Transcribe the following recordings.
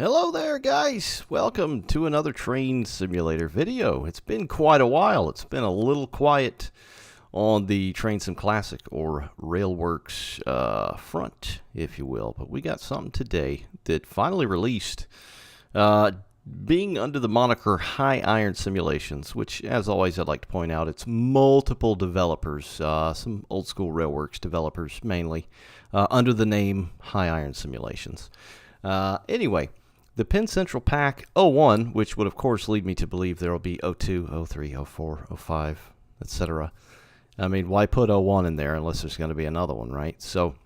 Hello there, guys. Welcome to another train simulator video. It's been quite a while. It's been a little quiet on the Train Sim Classic or Railworks front, if you will. But we got something today that finally released, being under the moniker High Iron Simulations, which, as always, I'd like to point out, it's multiple developers, some old school Railworks developers mainly, under the name High Iron Simulations. Anyway, the Penn Central Pack 01, which would of course lead me to believe there will be 02, 03, 04, 05, etc. I mean, why put 01 in there unless there's going to be another one, right? So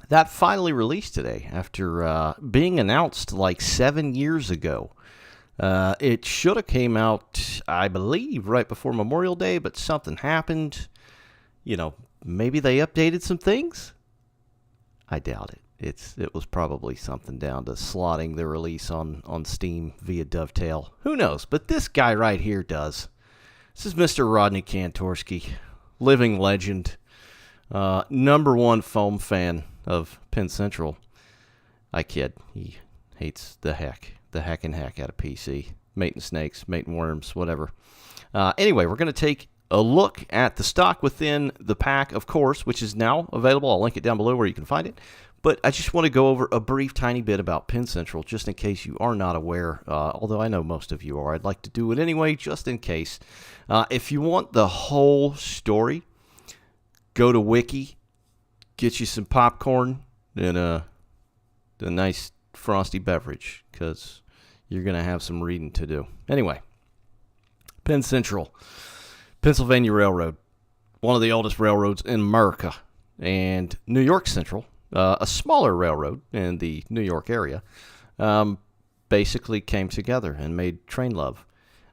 that finally released today after being announced like 7 years ago. It should have came out, I believe, right before Memorial Day, but something happened. You know, maybe they updated some things? I doubt it. It was probably something down to slotting the release on Steam via Dovetail. Who knows? But this guy right here does. This is Mr. Rodney Kantorski, living legend, #1 foam fan of Penn Central. I kid. He hates the heckin' heck out of PC. Mating snakes, mating worms, whatever. Anyway, we're going to take a look at the stock within the pack, of course, which is now available. I'll link it down below where you can find it. But I just want to go over a brief tiny bit about Penn Central, just in case you are not aware, although I know most of you are. I'd like to do it anyway, just in case. If you want the whole story, go to Wiki, get you some popcorn, and a nice frosty beverage, because you're going to have some reading to do. Anyway, Penn Central, Pennsylvania Railroad, one of the oldest railroads in America, and New York Central, a smaller railroad in the New York area, basically came together and made train love.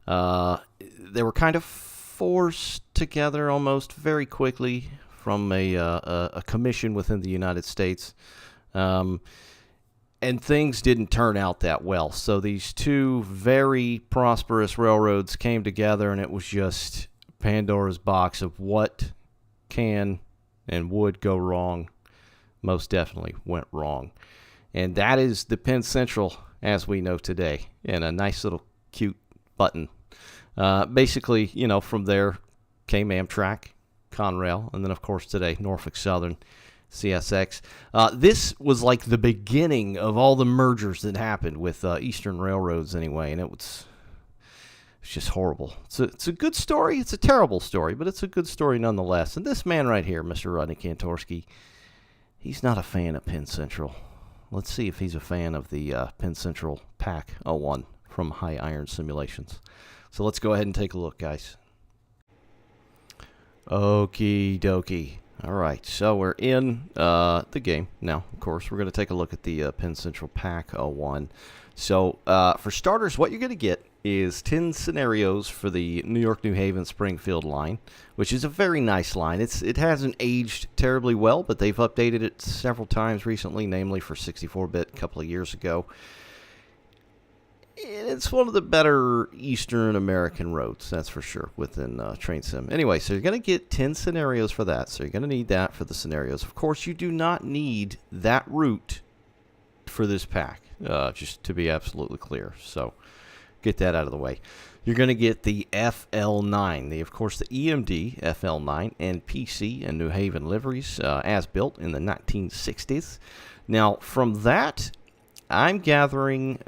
They were kind of forced together almost very quickly from a commission within the United States, and things didn't turn out that well. So these two very prosperous railroads came together, and it was just Pandora's box of what can and would go wrong. Most definitely went wrong. And that is the Penn Central as we know today, and a nice little cute button. Basically, you know, from there came Amtrak, Conrail, and then of course today Norfolk Southern, CSX. This was like the beginning of all the mergers that happened with Eastern Railroads anyway, and it's just horrible. It's a good story. It's a terrible story, but it's a good story nonetheless. And this man right here, Mr. Rodney Kantorski, he's not a fan of Penn Central. Let's see if he's a fan of the Penn Central Pack 01 from High Iron Simulations. So let's go ahead and take a look, guys. Okie dokie. All right, so we're in the game now. Of course, we're going to take a look at the Penn Central Pack 01. So for starters, what you're going to get is 10 scenarios for the New York, New Haven, Springfield line, which is a very nice line. It hasn't aged terribly well, but they've updated it several times recently, namely for 64-bit a couple of years ago. And it's one of the better Eastern American roads, that's for sure, within Train Sim. Anyway, so you're going to get 10 scenarios for that, so you're going to need that for the scenarios. Of course, you do not need that route for this pack, just to be absolutely clear. So get that out of the way. You're going to get the FL9, of course, the EMD FL9 and PC and New Haven liveries as built in the 1960s. Now, from that, I'm gathering,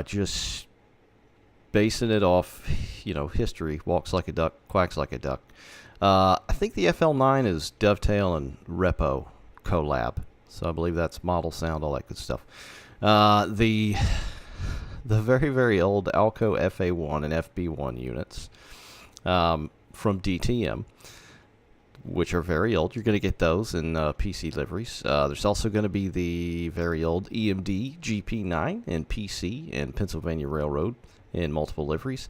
just basing it off, you know, history, walks like a duck, quacks like a duck. I think the FL9 is Dovetail and Repo collab, so I believe that's model sound, all that good stuff. The very, very old Alco FA1 and FB1 units from DTM, which are very old. You're going to get those in PC liveries. There's also going to be the very old EMD GP9 and PC and Pennsylvania Railroad in multiple liveries.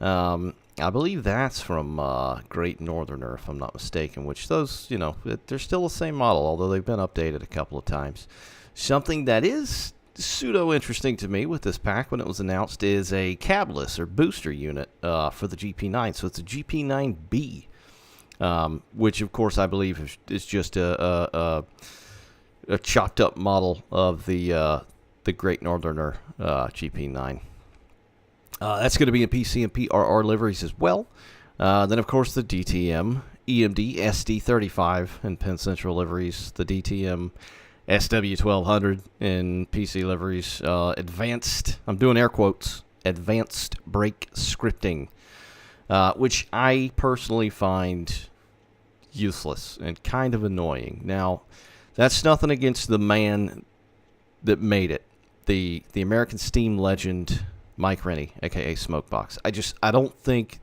I believe that's from Great Northerner, if I'm not mistaken, which those, you know, they're still the same model, although they've been updated a couple of times. Something that is pseudo-interesting to me with this pack when it was announced is a cabless or booster unit for the GP9. So it's a GP9B, which of course I believe is just a chopped up model of the the Great Northerner GP9. That's going to be in PC and PRR liveries as well. Then, of course, the DTM EMD SD35 in Penn Central liveries. The DTM SW1200 in PC liveries. Advanced, I'm doing air quotes, advanced brake scripting, which I personally find useless and kind of annoying. Now, that's nothing against the man that made it, the American Steam legend Mike Rennie, aka Smokebox. I don't think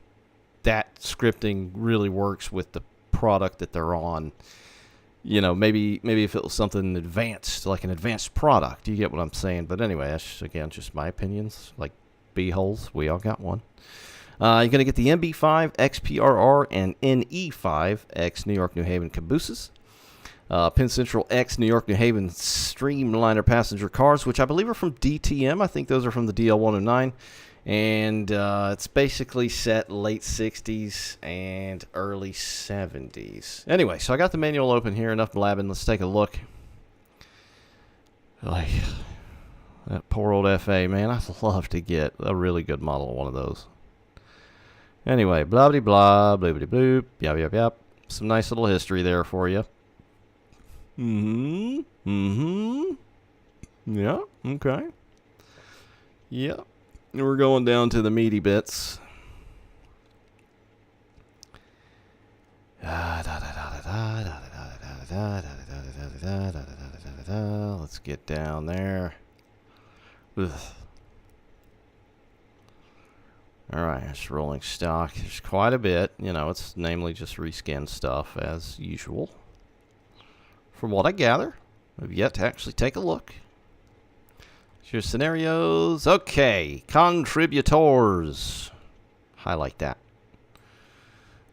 that scripting really works with the product that they're on. You know, maybe if it was something advanced, like an advanced product, you get what I'm saying. But anyway, that's again just my opinions. Like B-holes, we all got one. You're going to get the MB5 XPRR and NE5 X New York New Haven Cabooses. Penn Central X New York New Haven Streamliner passenger cars, which I believe are from DTM. I think those are from the DL109. And it's basically set late 60s and early 70s. Anyway, so I got the manual open here. Enough blabbing. Let's take a look. Like, that poor old FA, man. I'd love to get a really good model of one of those. Anyway, blah-blah-blah, blah-blah-bloop, yap. Some nice little history there for you. Yeah, okay. Yeah. We're going down to the meaty bits. Let's get down there. Ugh. Alright, it's rolling stock. There's quite a bit. You know, it's namely just reskin stuff as usual. From what I gather, I've yet to actually take a look. Here's scenarios. Okay, contributors. Highlight that.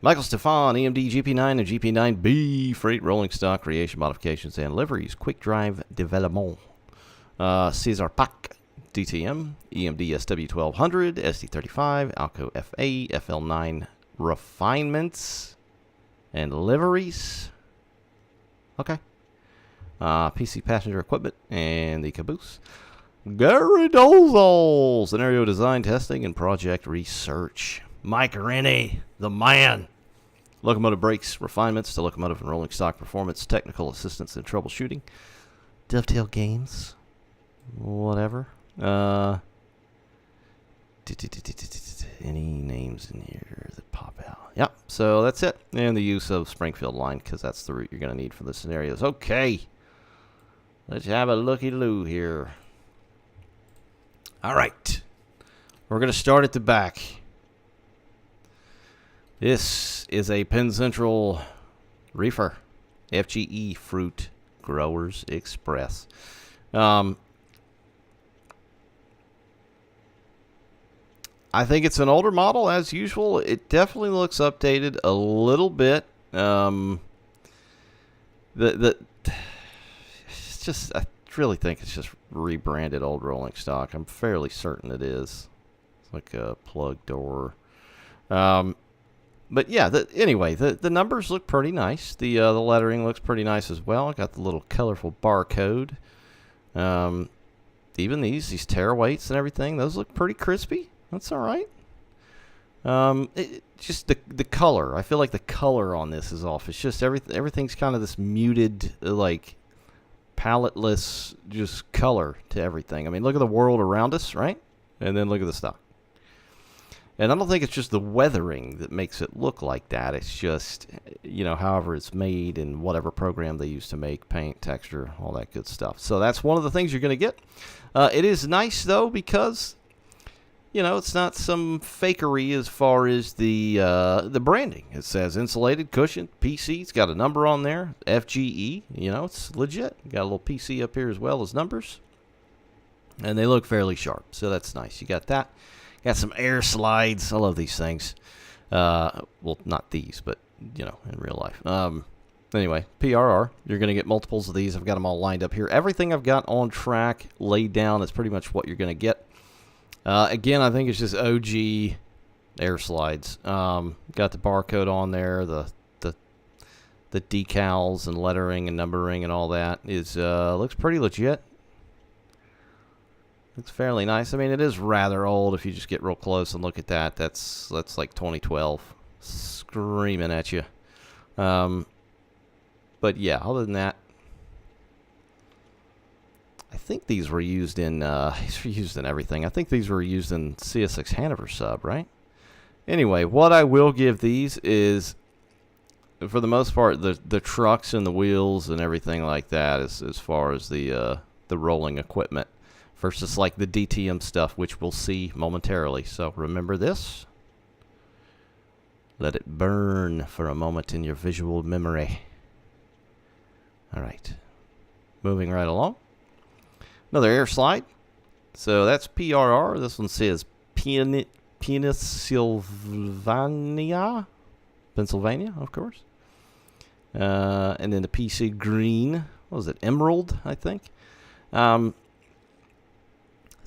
Michael Stefan, EMD GP9 and GP9B, freight rolling stock, creation modifications, and liveries. Quick drive development. Cesar Pack, DTM, EMD SW1200, SD35, Alco FA, FL9 refinements, and liveries. Okay. PC passenger equipment, and the Caboose. Gary Dozal, scenario design, testing, and project research. Mike Rennie, the man. Locomotive brakes, refinements to locomotive and rolling stock performance, technical assistance and troubleshooting. Dovetail games. Whatever. Any names in here that pop out? Yep, so that's it. And the use of Springfield line, because that's the route you're going to need for the scenarios. Okay. Let's have a looky-loo here. All right. We're going to start at the back. This is a Penn Central Reefer. FGE Fruit Growers Express. I think it's an older model, as usual. It definitely looks updated a little bit. It's just, I really think it's just rebranded old rolling stock. I'm fairly certain it is. It's like a plug door. But yeah, anyway, the numbers look pretty nice. The lettering looks pretty nice as well. I got the little colorful barcode. Even these tearaweights and everything, those look pretty crispy. That's all right. Just the color. I feel like the color on this is off. It's just everything's kind of this muted, like paletless, just color to everything. I mean, look at the world around us, right? And then look at the stock. And I don't think it's just the weathering that makes it look like that. It's just, you know, however it's made and whatever program they use to make paint, texture, all that good stuff. So that's one of the things you're going to get. It is nice, though, because, you know, it's not some fakery as far as the branding. It says insulated, cushioned, PC. It's got a number on there, FGE. You know, it's legit. Got a little PC up here as well as numbers. And they look fairly sharp, so that's nice. You got that. Got some air slides. I love these things. Well, not these, but, you know, in real life. Anyway, PRR. You're going to get multiples of these. I've got them all lined up here. Everything I've got on track, laid down, is pretty much what you're going to get. Again, I think it's just OG air slides. Got the barcode on there. The decals and lettering and numbering and all that is looks pretty legit. Looks fairly nice. I mean, it is rather old if you just get real close and look at that. That's like 2012, screaming at you. But yeah, other than that, I think these were used in everything. I think these were used in CS6 Hanover sub, right? Anyway, what I will give these is, for the most part, the trucks and the wheels and everything like that, as far as the rolling equipment, versus like the DTM stuff, which we'll see momentarily. So remember this. Let it burn for a moment in your visual memory. All right, moving right along. Another air slide. So that's PRR. This one says Pennsylvania, of course. And then the PC green. What was it? Emerald, I think. This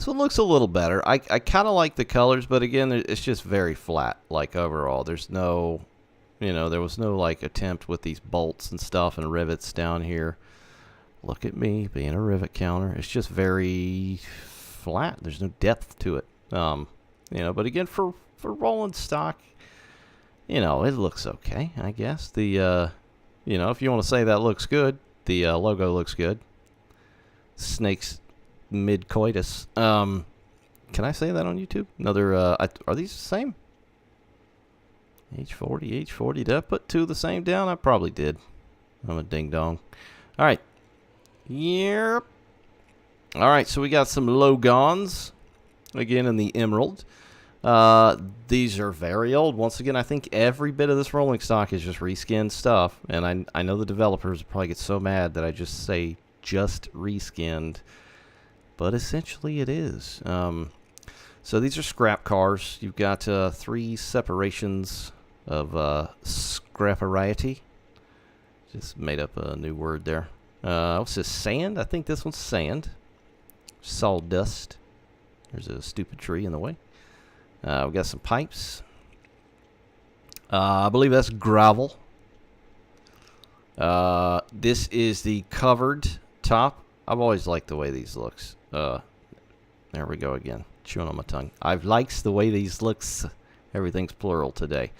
one looks a little better. I kind of like the colors, but again, it's just very flat. Like overall, there's no, there was no like attempt with these bolts and stuff and rivets down here. Look at me being a rivet counter. It's just very flat. There's no depth to it. But again, for rolling stock, it looks okay, I guess. The, if you want to say that looks good, the logo looks good. Snakes mid-coitus. Can I say that on YouTube? Another, are these the same? H40. Did I put two of the same down? I probably did. I'm a ding-dong. All right. Yep. All right, so we got some Logons, again, in the emerald. These are very old. Once again, I think every bit of this rolling stock is just reskinned stuff. And I know the developers probably get so mad that I just say just reskinned. But essentially it is. So these are scrap cars. You've got 3 separations of scrapariety. Just made up a new word there. What's this? Sand? I think this one's sand. Sawdust. There's a stupid tree in the way. We've got some pipes. I believe that's gravel. This is the covered top. I've always liked the way these looks. There we go again. Chewing on my tongue. I've liked the way these looks. Everything's plural today.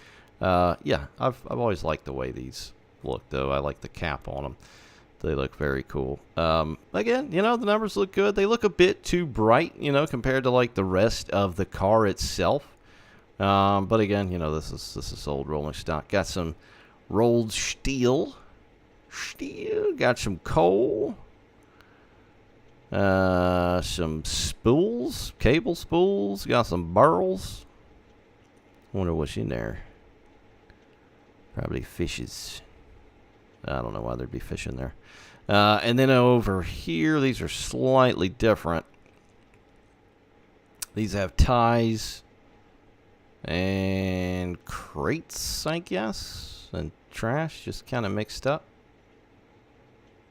Yeah, I've always liked the way these look, though. I like the cap on them. They look very cool. Again, the numbers look good. They look a bit too bright, compared to like the rest of the car itself. But again, this is old rolling stock. Got some rolled steel. Got some coal. Some spools, cable spools. Got some burls. Wonder what's in there. Probably fishes. I don't know why there'd be fish in there. And then over here, these are slightly different. These have ties and crates, I guess, and trash, just kind of mixed up.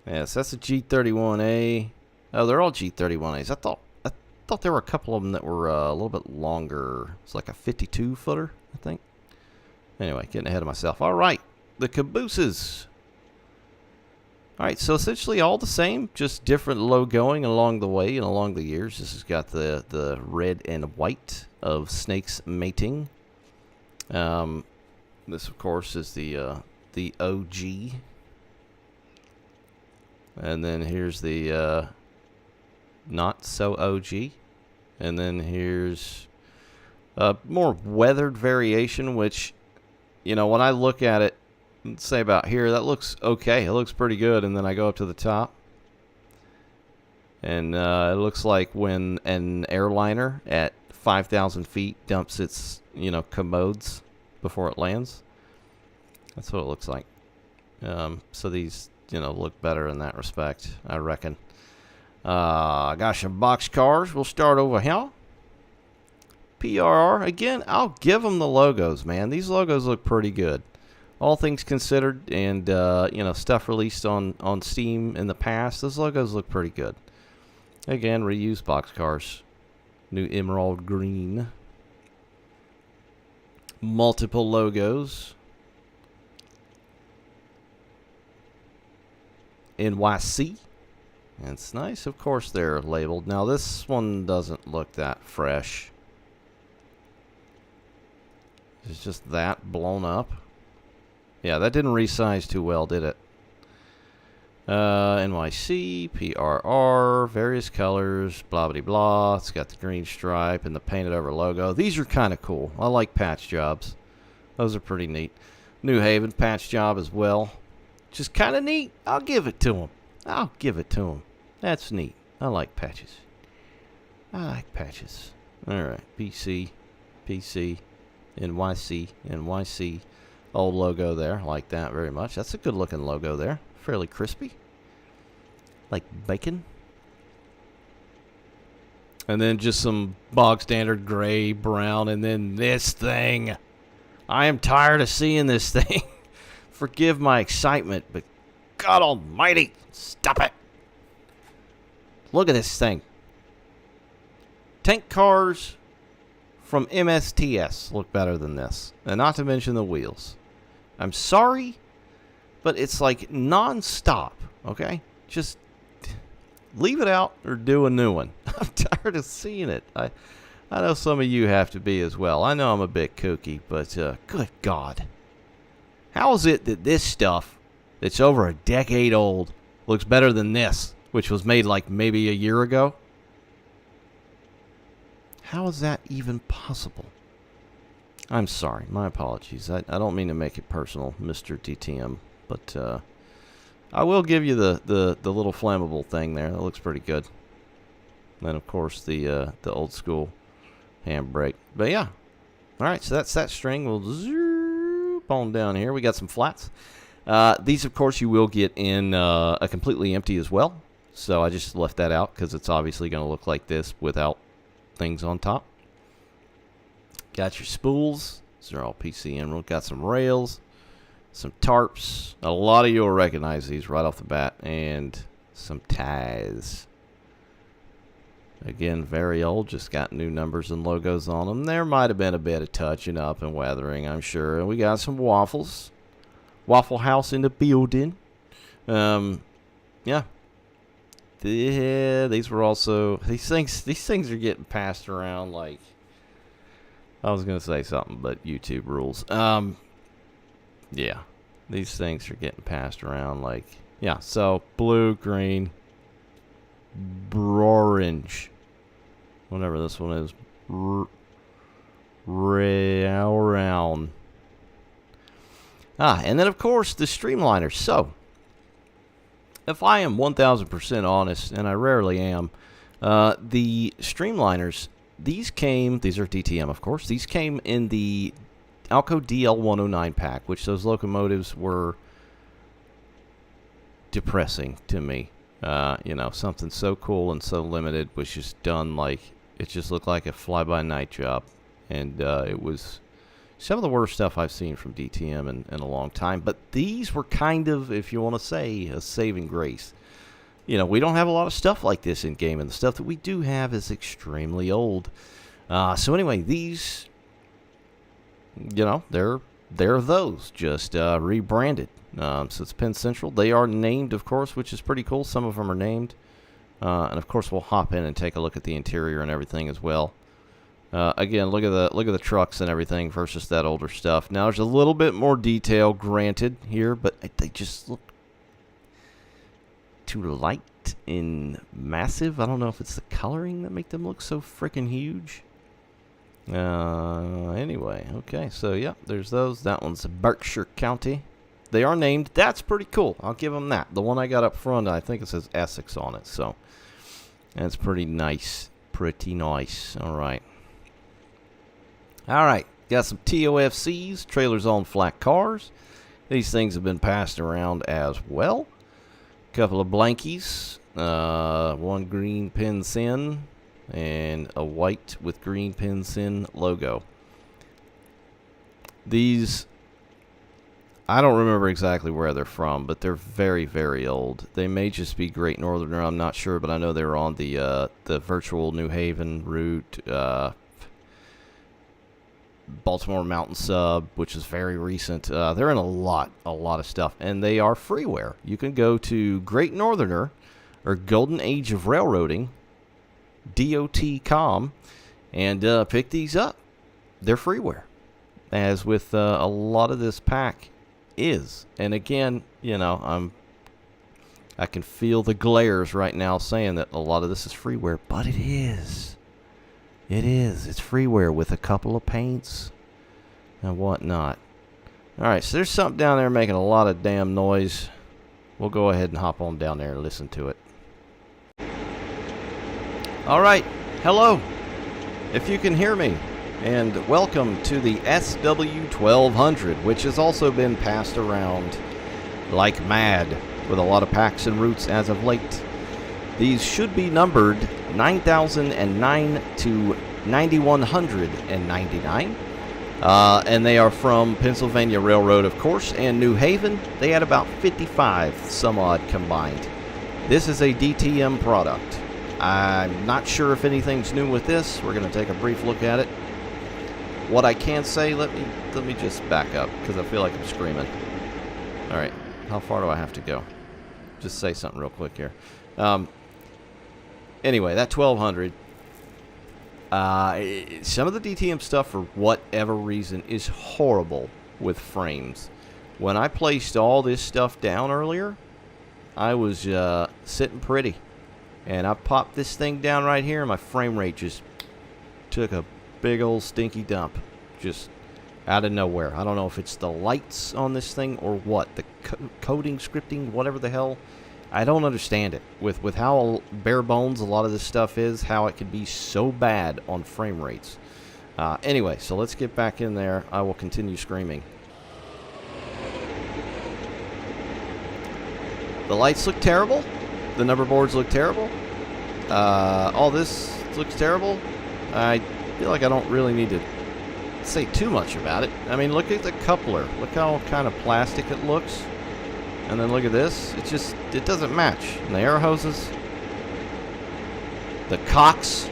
Yes, that's a G31A. Oh, they're all G31As. I thought there were a couple of them that were a little bit longer. It's like a 52-footer, I think. Anyway, getting ahead of myself. All right, the Cabooses. All right, so essentially all the same, just different logoing along the way and along the years. This has got the red and white of snakes mating. This, of course, is the OG. And then here's the not so OG. And then here's a more weathered variation, which, when I look at it, say about here, that looks okay. It looks pretty good. And then I go up to the top, and it looks like when an airliner at 5,000 feet dumps its commodes before it lands. That's what it looks like. So these look better in that respect, I reckon. Got some box cars. We'll start over here. PRR again. I'll give them the logos, man. These logos look pretty good. All things considered, and stuff released on Steam in the past, those logos look pretty good. Again, reused boxcars. New emerald green. Multiple logos. NYC. And it's nice, of course, they're labeled. Now, this one doesn't look that fresh. It's just that blown up. Yeah, that didn't resize too well, did it? NYC, PRR, various colors, blah, blah, blah. It's got the green stripe and the painted over logo. These are kind of cool. I like patch jobs. Those are pretty neat. New Haven patch job as well. Just kind of neat. I'll give it to them. I'll give it to them. That's neat. I like patches. I like patches. Alright, PC, PC, NYC, NYC. Old logo there. I like that very much. That's a good looking logo there. Fairly crispy. Like bacon. And then just some bog standard gray, brown, and then this thing. I am tired of seeing this thing. Forgive my excitement, but God almighty, stop it. Look at this thing. Tank cars from MSTS look better than this. And not to mention the wheels. I'm sorry, but it's like non-stop, okay? Just leave it out or do a new one. I'm tired of seeing it. I know some of you have to be as well. I know I'm a bit kooky, but good God. How is it that this stuff that's over a decade old looks better than this, which was made like maybe a year ago? How is that even possible? I'm sorry. My apologies. I don't mean to make it personal, Mr. DTM, but I will give you the little flammable thing there. That looks pretty good. And then, of course, the old school handbrake. But yeah. All right, so that's that string. We'll zoop on down here. We got some flats. These, of course, you will get in a completely empty as well. So I just left that out because it's obviously going to look like this without things on top. Got your spools. These are all PC Emerald. Got some rails, some tarps. A lot of you will recognize these right off the bat. And some ties. Again, very old. Just got new numbers and logos on them. There might have been a bit of touching up and weathering, I'm sure. And we got some waffles. Waffle House in the building. Yeah. These were also... These things are getting passed around like... I was going to say something, but YouTube rules. Yeah. These things are getting passed around like... Yeah, so blue, green, orange. Whatever this one is. Round. And then, of course, the Streamliner. So, if I am 1,000% honest, and I rarely am, the Streamliners... These are DTM, of course. These came in the Alco DL109 pack, which those locomotives were depressing to me. You know, something so cool and so limited was just done like, it just looked like a fly-by-night job. And it was some of the worst stuff I've seen from DTM in a long time. But these were kind of, if you want to say, a saving grace. You know, we don't have a lot of stuff like this in game, and the stuff that we do have is extremely old. So anyway, these, you know, they're those, just rebranded. So it's Penn Central. They are named, of course, which is pretty cool. Some of them are named. And of course, we'll hop in and take a look at the interior and everything as well. Again, look at the trucks and everything versus that older stuff. Now, there's a little bit more detail, granted, here, but they just look too light and massive. I don't know if it's the coloring that make them look so freaking huge. Anyway, okay, so yeah, there's those. That one's Berkshire County. They are named. That's pretty cool. I'll give them that. The one I got up front, I think it says Essex on it, so that's pretty nice. Pretty nice. All right. All right. Got some TOFCs, trailers on flat cars. These things have been passed around as well. Couple of blankies, one green Penn Cen and a white with green Penn Cen logo. These, I don't remember exactly where they're from, but they're very, very old. They may just be Great Northerner, I'm not sure, but I know they were on the virtual New Haven route, Baltimore Mountain Sub, which is very recent. They're in a lot of stuff, and they are freeware. You can go to Great Northerner, or Golden Age of Railroading, DOT.com, and pick these up. They're freeware, as with a lot of this pack is. And again, you know, I can feel the glares right now saying that a lot of this is freeware, but it is. It is. It's freeware with a couple of paints and whatnot. Alright, so there's something down there making a lot of damn noise. We'll go ahead and hop on down there and listen to it. Alright, hello, if you can hear me, and welcome to the SW1200, which has also been passed around like mad with a lot of packs and routes as of late. These should be numbered 9009 to 9199. And they are from Pennsylvania Railroad, of course, and New Haven. They had about 55 some odd combined. This is a DTM product. I'm not sure if anything's new with this. We're going to take a brief look at it. What I can say, let me just back up because I feel like I'm screaming. All right, how far do I have to go? Just say something real quick here. Anyway, that 1200. Some of the DTM stuff, for whatever reason, is horrible with frames. When I placed all this stuff down earlier, I was sitting pretty. And I popped this thing down right here, and my frame rate just took a big old stinky dump. Just out of nowhere. I don't know if it's the lights on this thing or what. The coding, scripting, whatever the hell. I don't understand it. With how bare bones a lot of this stuff is, how it can be so bad on frame rates. Anyway, so let's get back in there. I will continue screaming. The lights look terrible. The number boards look terrible. All this looks terrible. I feel like I don't really need to say too much about it. I mean, look at the coupler. Look how kind of plastic it looks. And then look at this. It doesn't match. And the air hoses. The cocks.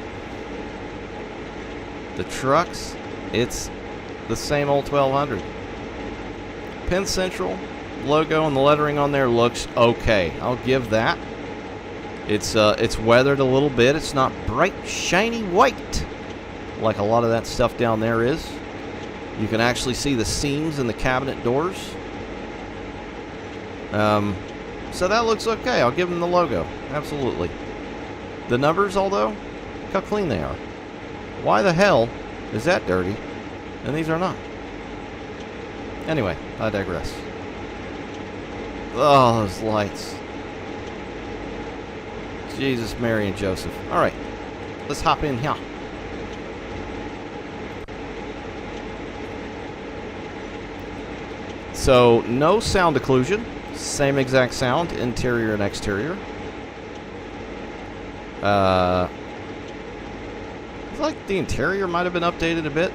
The trucks. It's the same old 1200. Penn Central logo and the lettering on there looks okay. I'll give that. It's weathered a little bit. It's not bright, shiny white like a lot of that stuff down there is. You can actually see the seams in the cabinet doors. So that looks okay. I'll give them the logo. Absolutely. The numbers, although, look how clean they are. Why the hell is that dirty and these are not? Anyway, I digress. Oh, those lights. Jesus, Mary, and Joseph. Alright, let's hop in here. So, no sound occlusion. Same exact sound, interior and exterior. It's like the interior might have been updated a bit.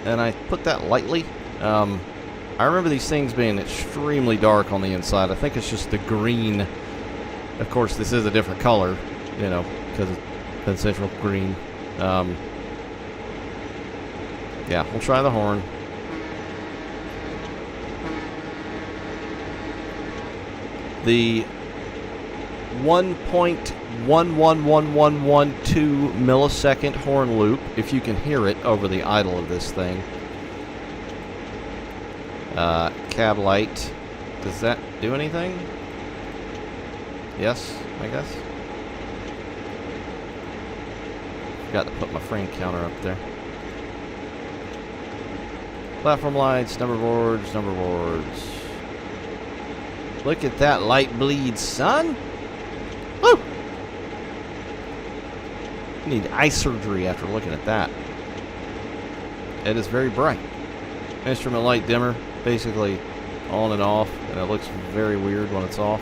And I put that lightly. I remember these things being extremely dark on the inside. I think it's just the green. Of course, this is a different color, you know, because it's Penn Central green. Yeah, we'll try the horn. The 1.111112 millisecond horn loop, if you can hear it over the idle of this thing. Cab light. Does that do anything? Yes, I guess. Forgot to put my frame counter up there. Platform lights, number boards, number boards. Look at that light bleed, son. Woo! Need eye surgery after looking at that. It is very bright. Instrument light dimmer, basically on and off, and it looks very weird when it's off.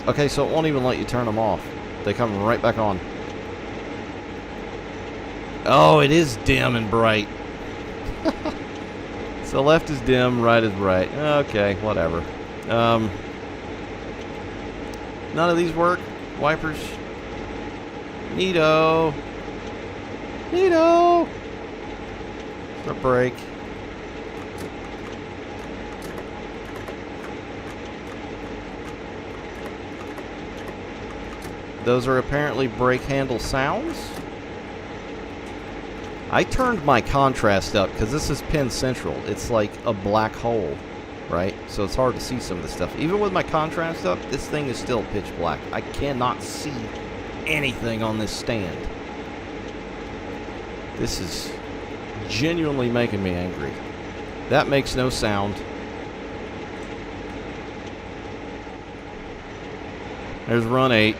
Okay, so it won't even let you turn them off. They come right back on. Oh, it is dim and bright. So left is dim, right is bright. Okay, whatever. None of these work. Wipers. Neato. Neato. A brake. Those are apparently brake handle sounds. I turned my contrast up because this is Penn Central. It's like a black hole, right? So it's hard to see some of the stuff. Even with my contrast up, this thing is still pitch black. I cannot see anything on this stand. This is genuinely making me angry. That makes no sound. There's run 8.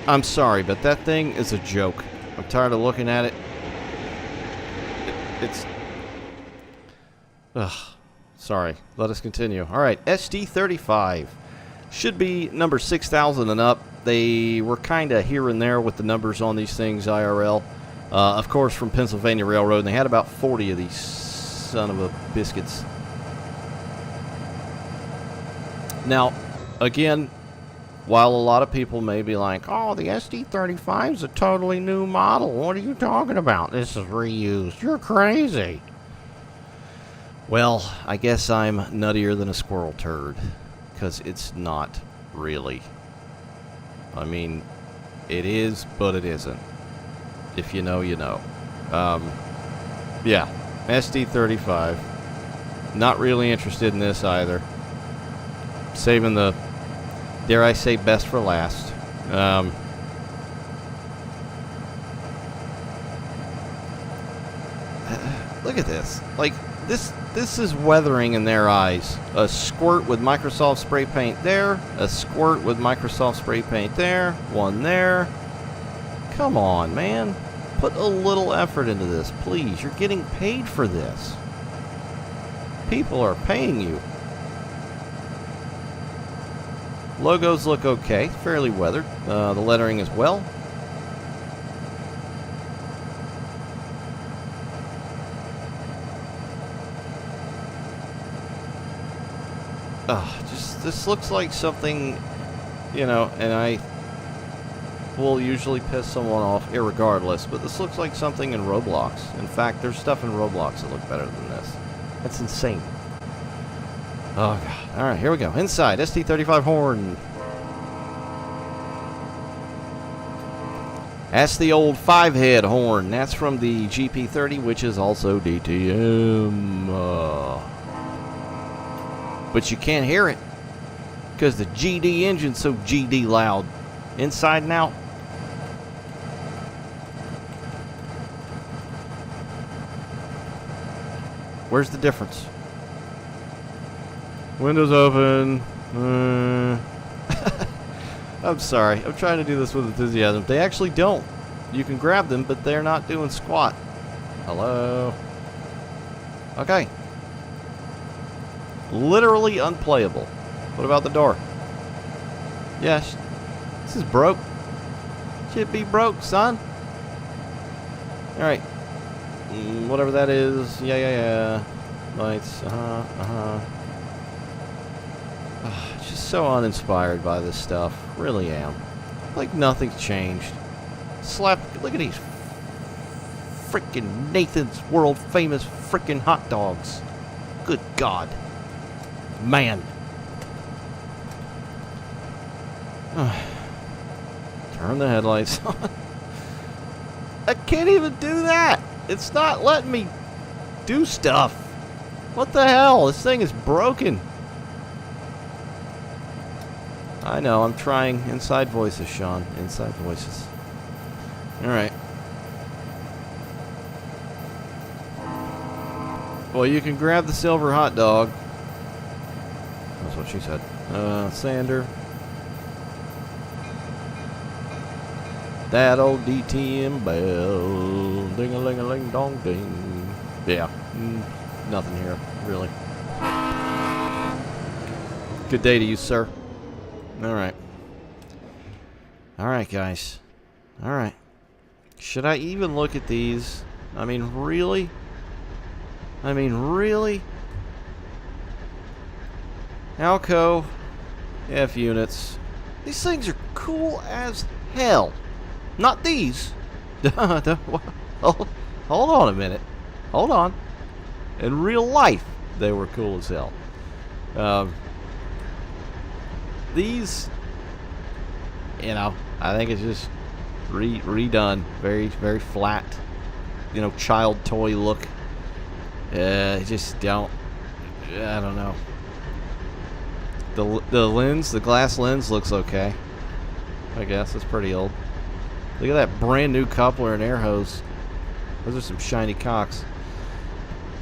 I'm sorry, but that thing is a joke. I'm tired of looking at it. It's... Ugh. Sorry. Let us continue. Alright, SD35. Should be number 6,000 and up. They were kind of here and there with the numbers on these things, IRL. Of course, from Pennsylvania Railroad, and they had about 40 of these son of a biscuits. Now, again... While a lot of people may be like, oh, the SD35 is a totally new model. What are you talking about? This is reused. You're crazy. Well, I guess I'm nuttier than a squirrel turd. Because it's not really. I mean, it is, but it isn't. If you know, you know. Yeah, SD35. Not really interested in this either. Saving the... Dare I say best for last. Look at this. Like, this is weathering in their eyes. A squirt with Microsoft spray paint there. A squirt with Microsoft spray paint there. One there. Come on, man. Put a little effort into this, please. You're getting paid for this. People are paying you. Logos look okay, fairly weathered. The lettering as well. This looks like something, you know, and I will usually piss someone off irregardless, but this looks like something in Roblox. In fact, there's stuff in Roblox that look better than this. That's insane. Oh, God. All right, here we go. Inside, ST35 horn. That's the old 5-head horn. That's from the GP30, which is also DTM. But you can't hear it because the GD engine's so GD loud. Inside and out. Where's the difference? Windows open. I'm sorry. I'm trying to do this with enthusiasm. They actually don't. You can grab them, but they're not doing squat. Hello? Okay. Literally unplayable. What about the door? Yes. This is broke. Should be broke, son. Alright. Whatever that is. Yeah. Lights. Just so uninspired by this stuff. Really am. Like nothing's changed. Look at these freaking Nathan's world famous freaking hot dogs. Good God. Man. Turn the headlights on. I can't even do that. It's not letting me do stuff. What the hell? This thing is broken. I know, I'm trying. Inside voices, Sean. Inside voices. Alright. Well, you can grab the silver hot dog. That's what she said. Sander. That old DTM bell. Ding-a-ling-a-ling-dong-ding. Yeah. Nothing here, really. Good day to you, sir. Alright. Alright, guys. Alright. Should I even look at these? I mean, really? Alco. F units. These things are cool as hell. Not these. hold on a minute. Hold on. In real life, they were cool as hell. These, you know, I think it's just redone. Very, very flat, you know, child toy look. Just don't, I don't know. The lens, the glass lens looks okay. I guess it's pretty old. Look at that brand new coupler and air hose. Those are some shiny cocks.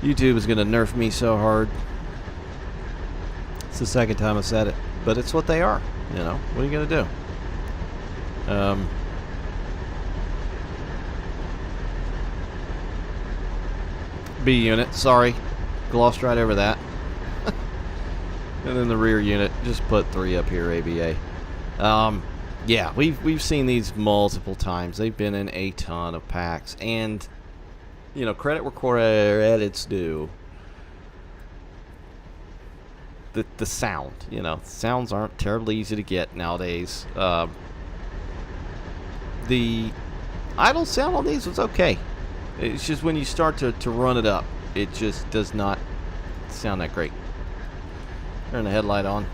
YouTube is gonna nerf me so hard. It's the second time I said it, but it's what they are. You know, what are you gonna do? B unit, sorry, glossed right over that. And then the rear unit, just put 3 up here, ABA. Yeah, we've seen these multiple times. They've been in a ton of packs, and you know, credit where credit's due. The sound, you know, sounds aren't terribly easy to get nowadays. The idle sound on these was okay. It's just when you start to run it up, it just does not sound that great. Turn the headlight on.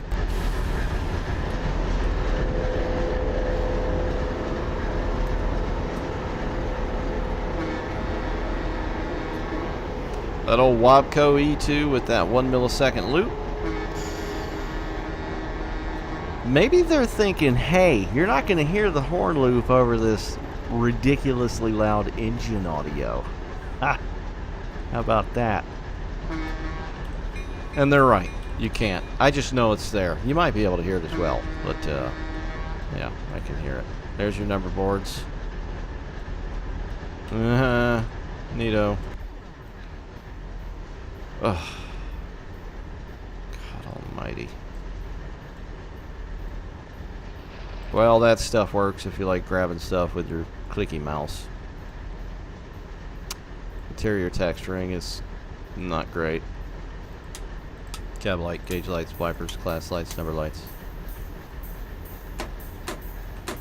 That old Wabco E2 with that 1 millisecond loop. Maybe they're thinking, hey, you're not going to hear the horn loop over this ridiculously loud engine audio. Ha! How about that? And they're right. You can't. I just know it's there. You might be able to hear it as well, but yeah, I can hear it. There's your number boards. Neato. Ugh. God almighty. Well, that stuff works if you like grabbing stuff with your clicky mouse. Interior texturing is not great. Cab light, gauge lights, wipers, class lights, number lights.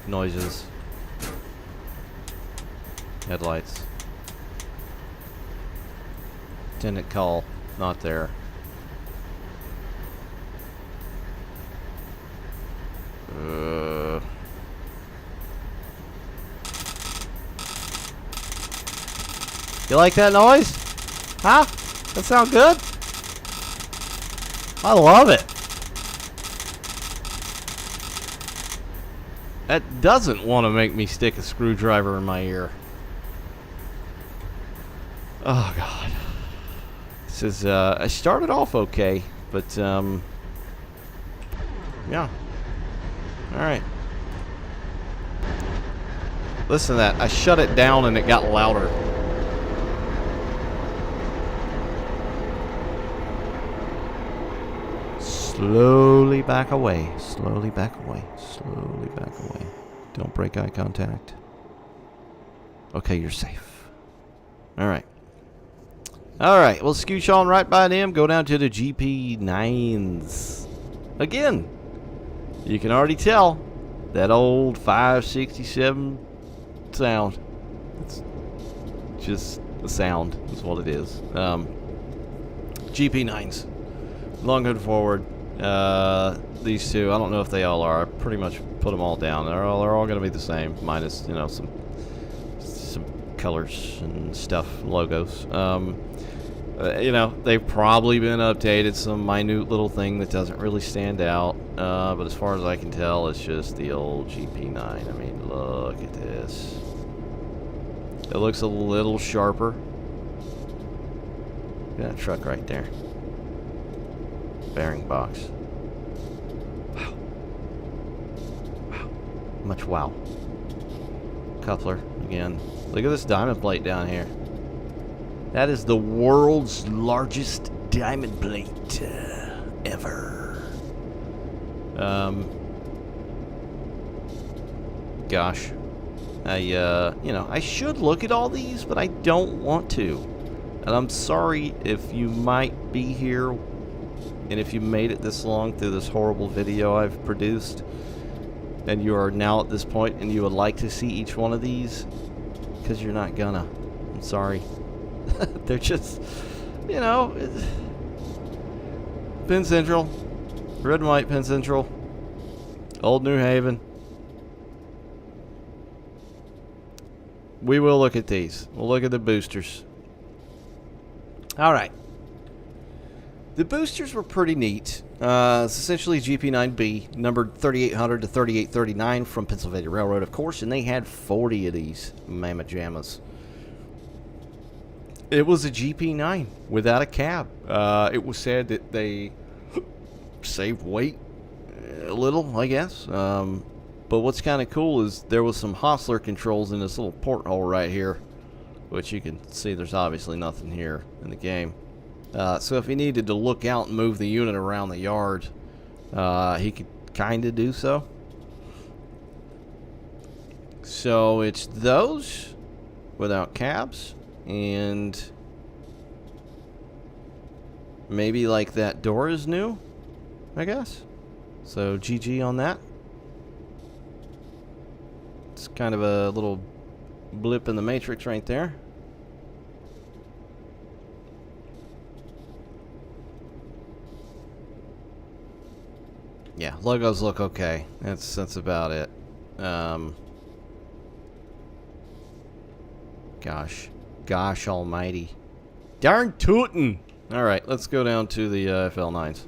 Noises. Headlights. Attendant call, not there. You like that noise? Huh? That sound good? I love it. That doesn't want to make me stick a screwdriver in my ear. Oh God. This is I started off okay, but yeah. Alright. Listen to that. I shut it down and it got louder. Slowly back away. Slowly back away. Slowly back away. Don't break eye contact. Okay, you're safe. Alright. Alright, we'll scooch on right by them. Go down to the GP9s. Again, you can already tell that old 567 sound. It's just the sound is what it is. GP9s. Long hood forward. These two, I don't know if they all are. I pretty much put them all down. They're all going to be the same, minus, you know, some colors and stuff, logos. You know, they've probably been updated, some minute little thing that doesn't really stand out. But as far as I can tell, it's just the old GP9. I mean, look at this. It looks a little sharper. Got a truck right there. Bearing box. Wow. Wow. Much wow. Coupler, again. Look at this diamond plate down here. That is the world's largest diamond plate ever. Gosh. You know, I should look at all these, but I don't want to. And I'm sorry if you might be here, and if you made it this long through this horrible video I've produced, and you are now at this point and you would like to see each one of these, because you're not gonna. I'm sorry. They're just, you know, Penn Central, red and white Penn Central, Old New Haven. We will look at these. We'll look at the boosters. All right. The boosters were pretty neat. It's essentially GP9B, numbered 3800 to 3839 from Pennsylvania Railroad, of course, and they had 40 of these mamma jammas. It was a GP9 without a cab. It was said that they saved weight a little, I guess. But what's kind of cool is there was some Hostler controls in this little porthole right here, which you can see there's obviously nothing here in the game. So if he needed to look out and move the unit around the yard, he could kind of do so. So it's those without cabs, and maybe like that door is new, I guess. So GG on that. It's kind of a little blip in the matrix right there. Yeah, logos look okay. That's about it. Gosh almighty. Darn tootin'! Alright, let's go down to the FL9s.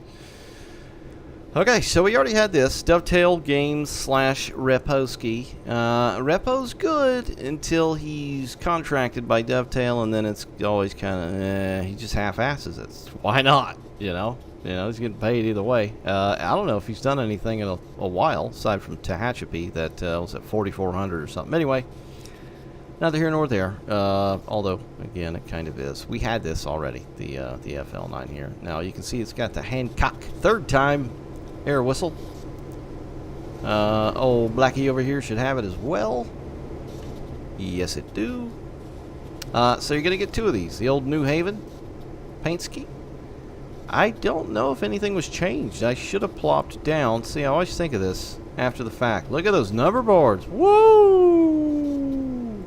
Okay, so we already had this. Dovetail Games / Reposki. Repo's good until he's contracted by Dovetail, and then it's always kind of, he just half-asses it. Why not? You know, he's getting paid either way. I don't know if he's done anything in a while, aside from Tehachapi, that was at 4,400 or something. Anyway, neither here nor there. Although, again, it kind of is. We had this already, the FL9 here. Now, you can see it's got the Hancock third time air whistle. Old Blackie over here should have it as well. Yes, it do. So you're going to get two of these. The old New Haven paint ski. I don't know if anything was changed. I should have plopped down. See, I always think of this after the fact. Look at those number boards. Woo!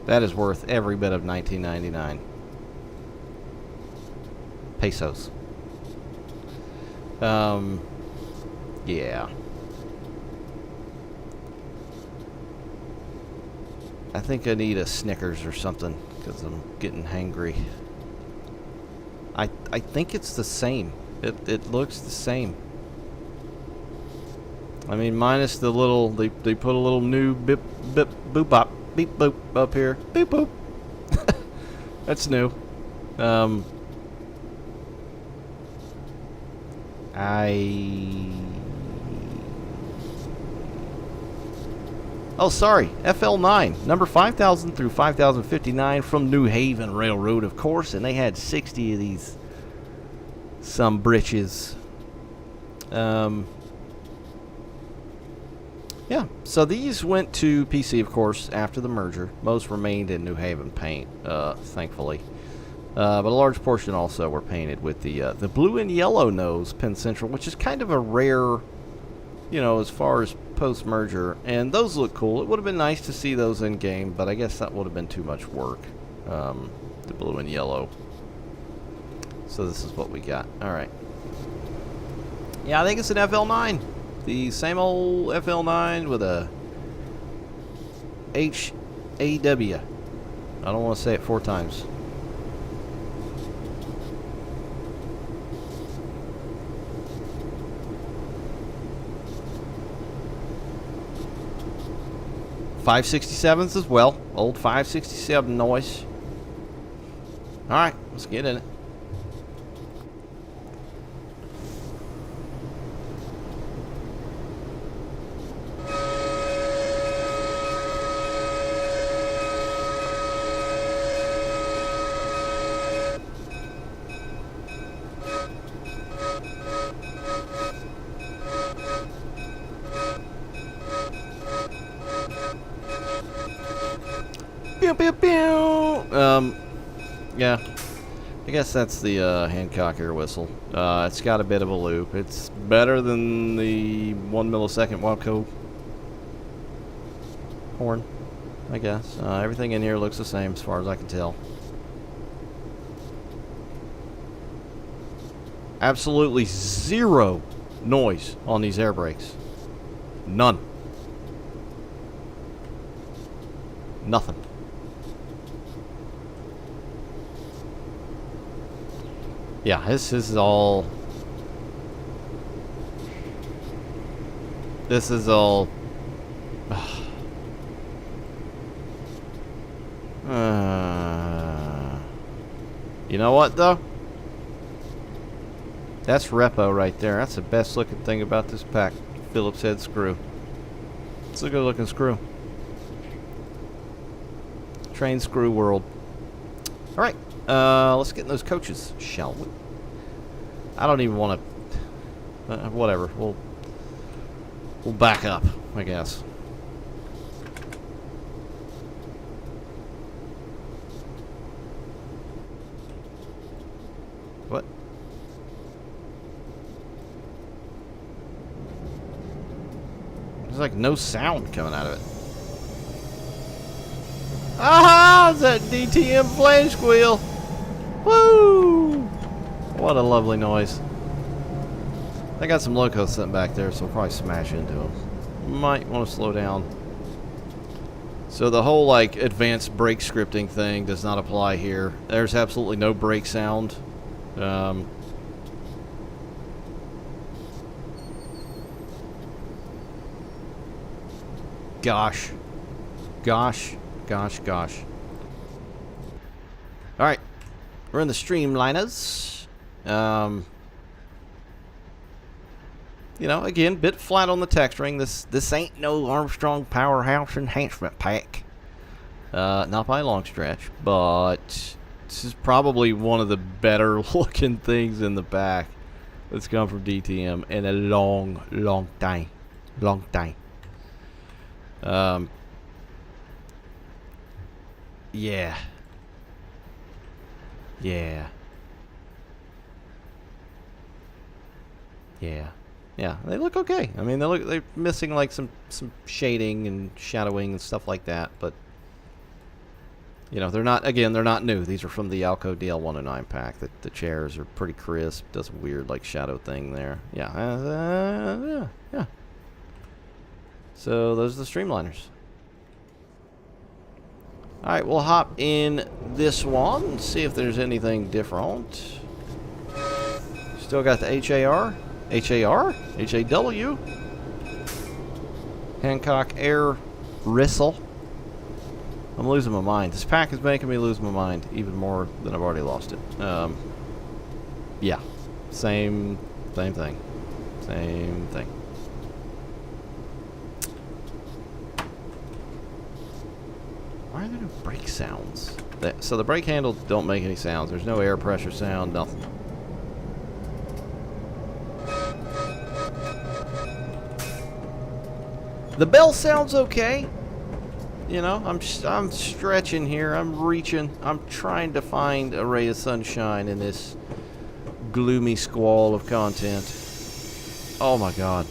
That is worth every bit of $19.99. Pesos. Yeah. I think I need a Snickers or something because I'm getting hangry. I think it's the same. It looks the same. I mean, minus the little, they put a little new bip boop bop beep boop up here. Beep boop. That's new. Oh, sorry. FL9, number 5,000 through 5,059 from New Haven Railroad, of course, and they had 60 of these. Some britches. Yeah, so these went to PC, of course, after the merger. Most remained in New Haven paint, thankfully. But a large portion also were painted with the blue and yellow nose Penn Central, which is kind of a rare, you know, as far as post-merger. And those look cool. It would have been nice to see those in-game, but I guess that would have been too much work, the blue and yellow. So this is what we got. All right. Yeah, I think it's an FL9. The same old FL9 with a HAW. I don't want to say it 4 times. .567s as well. Old 567 noise. Alright, let's get in it. Pew, pew, pew. Yeah. I guess that's the Hancock air whistle. It's got a bit of a loop. It's better than the 1 millisecond Wacko horn. I guess. Everything in here looks the same as far as I can tell. Absolutely zero noise on these air brakes. None. Nothing. Yeah, this is all... This is all... You know what, though? That's repo right there. That's the best looking thing about this pack. Phillips head screw. It's a good looking screw. Train screw world. Alright, let's get in those coaches, shall we? I don't even want to... whatever, we'll back up, I guess. What? There's like no sound coming out of it. Aha! It's that DTM flange squeal. Woo! What a lovely noise. I got some locos sitting back there, so I'll probably smash into them. Might want to slow down. So the whole like advanced brake scripting thing does not apply here. There's absolutely no brake sound. Gosh. Alright. We're in the Streamliners. You know, again, bit flat on the texturing. This ain't no Armstrong Powerhouse Enhancement Pack. Not by a long stretch, but this is probably one of the better looking things in the back that's come from DTM in a long time. Yeah. Yeah, they look okay. I mean, they're missing like some shading and shadowing and stuff like that, but you know, they're not new. These are from the Alco DL109 pack. The chairs are pretty crisp. Does a weird like shadow thing there. Yeah. So those are the Streamliners. All right, we'll hop in this one and see if there's anything different. Still got the HAR, HAW, Hancock Air Ristle. I'm losing my mind. This pack is making me lose my mind even more than I've already lost it. Yeah, same thing. Why are there no brake sounds? So the brake handles don't make any sounds. There's no air pressure sound, nothing. The bell sounds okay. You know, I'm stretching here. I'm reaching. I'm trying to find a ray of sunshine in this gloomy squall of content. Oh my God.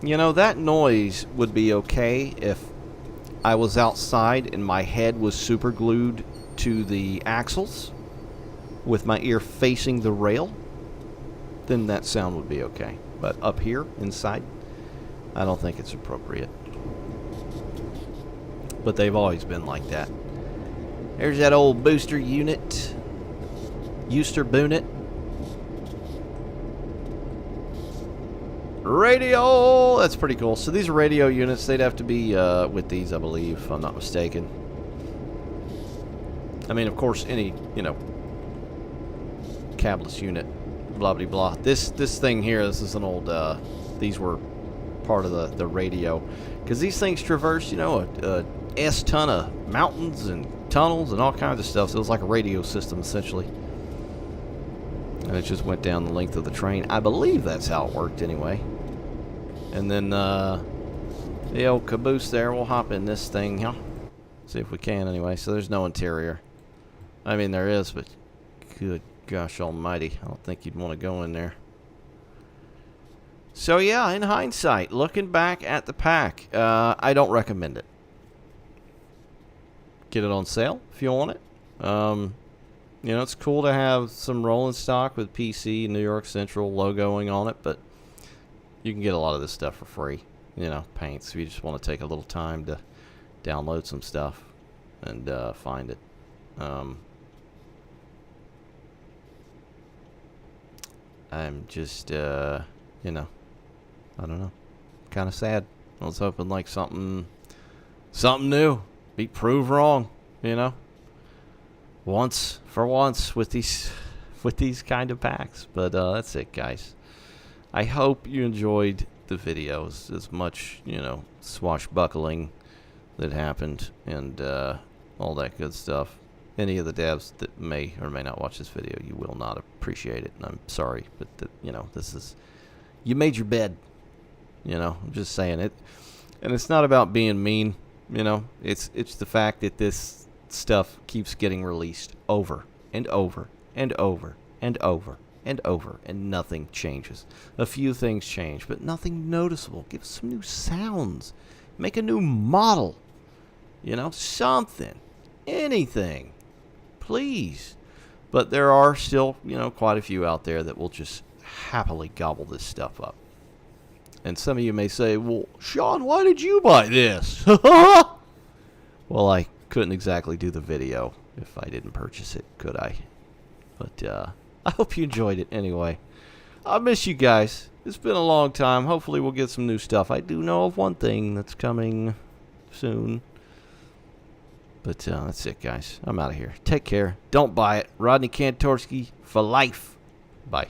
You know, that noise would be okay if I was outside and my head was super glued to the axles with my ear facing the rail. Then that sound would be okay. But up here, inside, I don't think it's appropriate. But they've always been like that. There's that old booster unit. Euster Boonet. Radio! That's pretty cool. So these are radio units. They'd have to be with these, I believe, if I'm not mistaken. I mean, of course, any, you know, cabless unit. Blah, blah, blah. This thing here, this is an old, these were part of the radio. Because these things traverse, you know, a S-ton of mountains and tunnels and all kinds of stuff. So it was like a radio system, essentially. And it just went down the length of the train. I believe that's how it worked anyway. And then the old caboose there, we'll hop in this thing, huh? See if we can anyway. So there's no interior. I mean, there is, but good gosh almighty. I don't think you'd want to go in there. So yeah, in hindsight, looking back at the pack, I don't recommend it. Get it on sale if you want it. You know, it's cool to have some rolling stock with PC New York Central logoing on it, but you can get a lot of this stuff for free. You know, paints, if you just want to take a little time to download some stuff and find it. I'm just, you know, I don't know, kind of sad. I was hoping like something new, be proved wrong, you know, once with these kind of packs. But that's it, guys. I hope you enjoyed the videos as much, you know, swashbuckling that happened and all that good stuff. Any of the devs that may or may not watch this video, you will not appreciate it, and I'm sorry, but you know, this is, you made your bed, you know. I'm just saying it, and it's not about being mean, you know. It's the fact that this stuff keeps getting released over and over and over and over and over, and nothing changes. A few things change, but nothing noticeable. Give us some new sounds, make a new model, you know, something, anything. Please. But there are still, you know, quite a few out there that will just happily gobble this stuff up. And some of you may say, well, Sean, why did you buy this? Well, I couldn't exactly do the video if I didn't purchase it, could I? But I hope you enjoyed it anyway. I miss you guys. It's been a long time. Hopefully we'll get some new stuff. I do know of one thing that's coming soon. But that's it, guys. I'm out of here. Take care. Don't buy it. Rodney Kantorski for life. Bye.